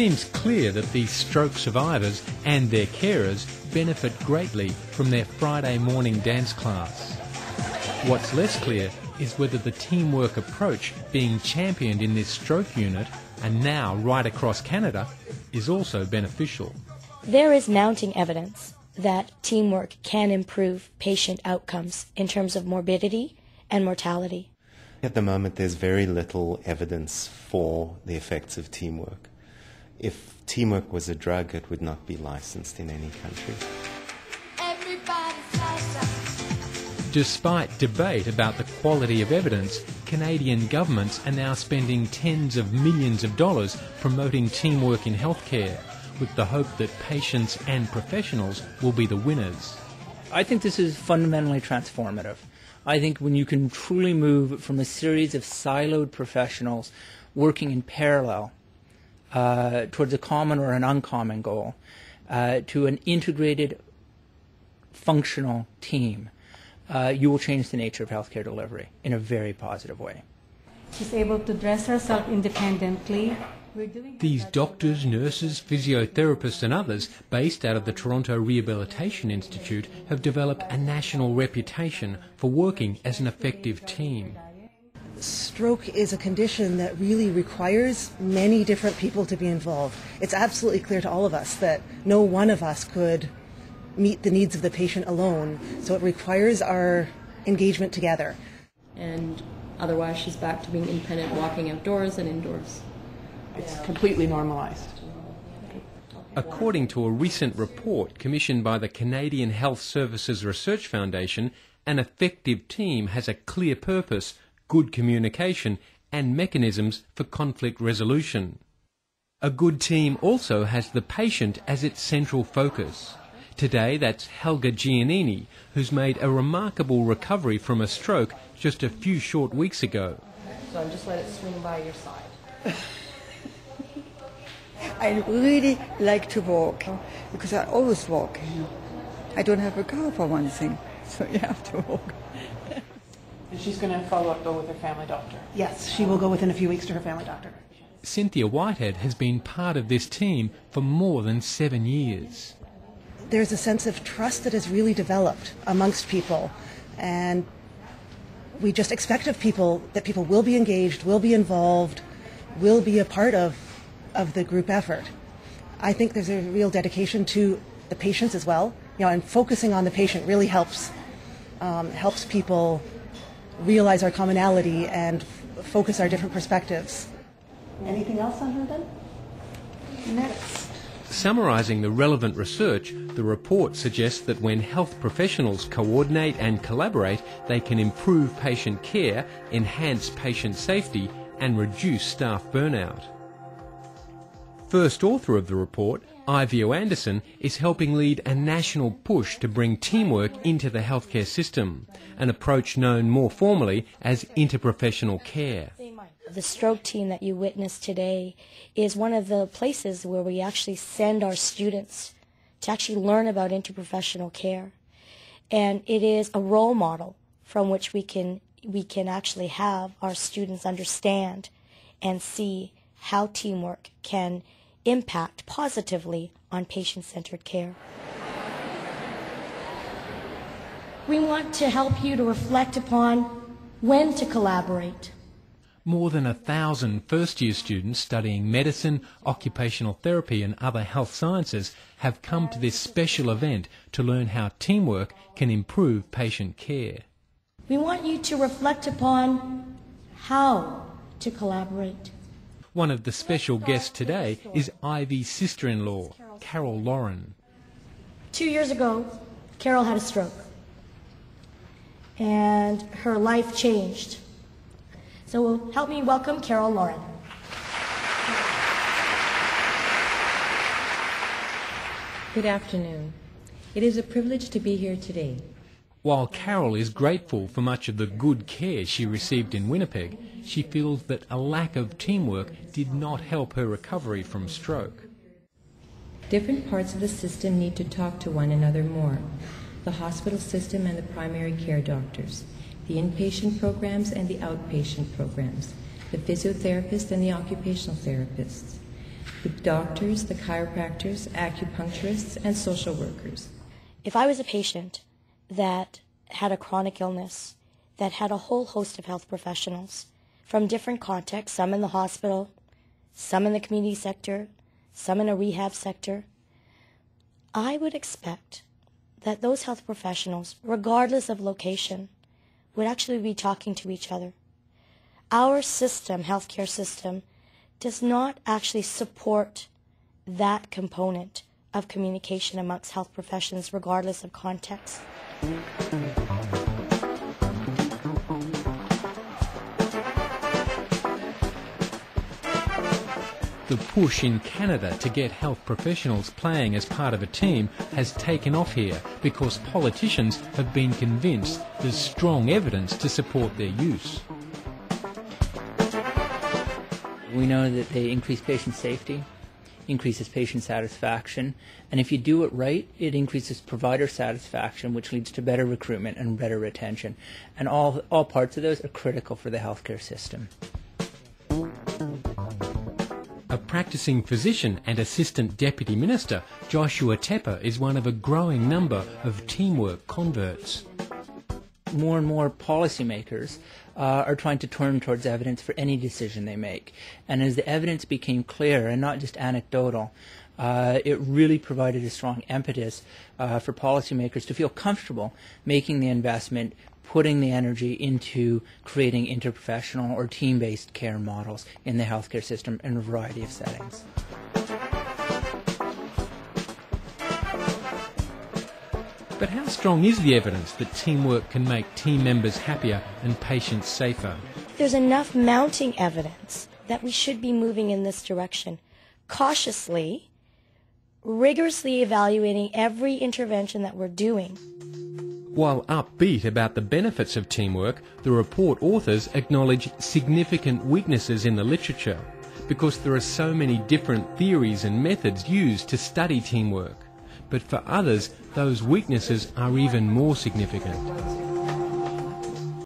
seems clear that these stroke survivors and their carers benefit greatly from their Friday morning dance class. What's less clear is whether the teamwork approach being championed in this stroke unit, and now right across Canada, is also beneficial. There is mounting evidence that teamwork can improve patient outcomes in terms of morbidity and mortality. At the moment, there's very little evidence for the effects of teamwork. If teamwork was a drug, it would not be licensed in any country. Despite debate about the quality of evidence, Canadian governments are now spending tens of millions of dollars promoting teamwork in healthcare, with the hope that patients and professionals will be the winners. I think this is fundamentally transformative. I think when you can truly move from a series of siloed professionals working in parallel towards a common or an uncommon goal to an integrated, functional team, you will change the nature of healthcare delivery in a very positive way. She's able to dress herself independently. These doctors, nurses, physiotherapists and others based out of the Toronto Rehabilitation Institute have developed a national reputation for working as an effective team. Stroke is a condition that really requires many different people to be involved. It's absolutely clear to all of us that no one of us could meet the needs of the patient alone, so it requires our engagement together. And otherwise she's back to being independent, walking outdoors and indoors. It's completely normalized. According to a recent report commissioned by the Canadian Health Services Research Foundation, an effective team has a clear purpose, good communication and mechanisms for conflict resolution. A good team also has the patient as its central focus. Today that's Helga Giannini, who's made a remarkable recovery from a stroke just a few short weeks ago. So just let it swing by your side. I really like to walk because I always walk. I don't have a car for one thing, so you have to walk. And she's going to follow up though with her family doctor. Yes, she will go within a few weeks to her family doctor. Cynthia Whitehead has been part of this team for more than 7 years. There's a sense of trust that has really developed amongst people, and we just expect of people that people will be engaged, will be involved, will be a part of the group effort. I think there's a real dedication to the patients as well, and focusing on the patient really helps people realize our commonality and focus our different perspectives. Anything else on her then? Next. Summarising the relevant research, the report suggests that when health professionals coordinate and collaborate, they can improve patient care, enhance patient safety and reduce staff burnout. First author of the report, Ivio Anderson, is helping lead a national push to bring teamwork into the healthcare system, an approach known more formally as interprofessional care. The stroke team that you witnessed today is one of the places where we actually send our students to actually learn about interprofessional care. And it is a role model from which we can actually have our students understand and see how teamwork can impact positively on patient-centered care. We want to help you to reflect upon when to collaborate. More than 1,000 first-year students studying medicine, occupational therapy and other health sciences have come to this special event to learn how teamwork can improve patient care. We want you to reflect upon how to collaborate. One of the special guests today is Ivy's sister-in-law, Carol Lauren. 2 years ago, Carol had a stroke, and her life changed. So help me welcome Carol Lauren. Good afternoon. It is a privilege to be here today. While Carol is grateful for much of the good care she received in Winnipeg, she feels that a lack of teamwork did not help her recovery from stroke. Different parts of the system need to talk to one another more. The hospital system and the primary care doctors, the inpatient programs and the outpatient programs, the physiotherapists and the occupational therapists. the doctors, the chiropractors, acupuncturists, and social workers. If I was a patient that had a chronic illness, that had a whole host of health professionals from different contexts, some in the hospital, some in the community sector, some in a rehab sector, I would expect that those health professionals, regardless of location, would actually be talking to each other. Our system, healthcare system, does not actually support that component of communication amongst health professions, regardless of context. The push in Canada to get health professionals playing as part of a team has taken off here because politicians have been convinced there's strong evidence to support their use. We know that they increase patient safety, increases patient satisfaction, and if you do it right, it increases provider satisfaction, which leads to better recruitment and better retention. And all parts of those are critical for the healthcare system. A practicing physician and assistant deputy minister, Joshua Tepper, is one of a growing number of teamwork converts. More and more policymakers are trying to turn towards evidence for any decision they make. And as the evidence became clear and not just anecdotal, it really provided a strong impetus for policymakers to feel comfortable making the investment, putting the energy into creating interprofessional or team-based care models in the healthcare system in a variety of settings. But how strong is the evidence that teamwork can make team members happier and patients safer? There's enough mounting evidence that we should be moving in this direction, cautiously, rigorously evaluating every intervention that we're doing. While upbeat about the benefits of teamwork, the report authors acknowledge significant weaknesses in the literature because there are so many different theories and methods used to study teamwork. But for others, those weaknesses are even more significant.